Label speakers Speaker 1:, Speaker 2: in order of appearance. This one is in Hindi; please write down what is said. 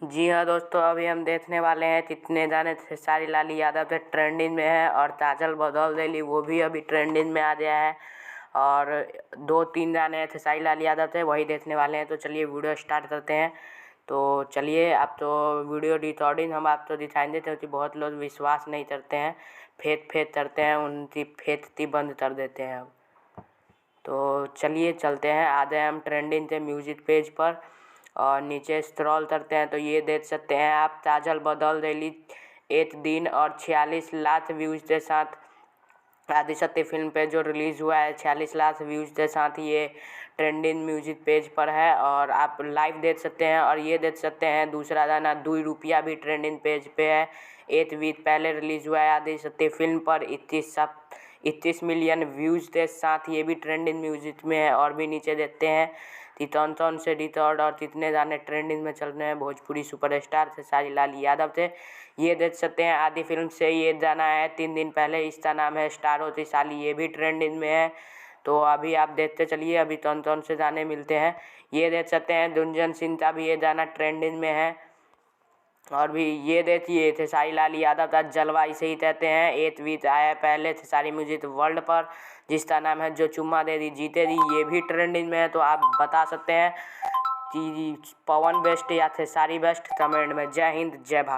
Speaker 1: जी हाँ दोस्तों, अभी हम देखने वाले हैं कितने जाने खेसारी लाल यादव थे ट्रेंडिंग में है और काजल बदौलदेली वो भी अभी ट्रेंडिंग में आ गया है। और 2-3 जाने खेसारी लाल यादव थे वही देखने वाले हैं। तो चलिए वीडियो स्टार्ट करते हैं। तो चलिए, आप तो वीडियो रिकॉर्डिंग हम आपको दिखाएंगे क्योंकि बहुत लोग विश्वास नहीं करते हैं, फेक करते हैं, उनकी फेकती बंद कर देते हैं अब। तो चलिए चलते हैं, आ जाए हम ट्रेंडिंग के म्यूजिक पेज पर और नीचे स्क्रॉल करते हैं तो ये देख सकते हैं आप, काजल बदौलदेली 1 दिन और 46 लाख व्यूज के साथ आदिशक्ति फिल्म पे जो रिलीज़ हुआ है 46 लाख व्यूज के साथ ये ट्रेंडिंग म्यूजिक पेज पर है। और आप लाइव देख सकते हैं और ये देख सकते हैं दूसरा गाना 2 रुपया भी ट्रेंडिंग पेज पे है। 8 वीक पहले रिलीज़ हुआ है आदिशक्ति फिल्म पर 21 मिलियन व्यूज़ के साथ ये भी ट्रेंडिंग म्यूजिक में है। और भी नीचे देखते हैं कि कौन से रिकॉर्ड और कितने गाने ट्रेंडिंग में चल रहे हैं। भोजपुरी सुपरस्टार खेसारी लाल यादव थे, ये देख सकते हैं। आदि फिल्म से ये गाना है 3 दिन पहले, इसका नाम है स्टारो की साली, ये भी ट्रेंडिंग में है। तो अभी आप देखते चलिए अभी कौन से गाने मिलते हैं। ये देख सकते हैं गुंजन सिंह का भी ये गाना ट्रेंडिंग में है। और भी ये देखिए खेसारी लाल यादव का जलवा इसे ही कहते हैं, 8 वीक आया पहले खेसारी म्यूजिक वर्ल्ड पर, जिसका नाम है जो चुम्मा दे दी जीते दी, ये भी ट्रेंडिंग में है। तो आप बता सकते हैं कि पवन बेस्ट या खेसारी बेस्ट, कमेंट में। जय हिंद जय भारत।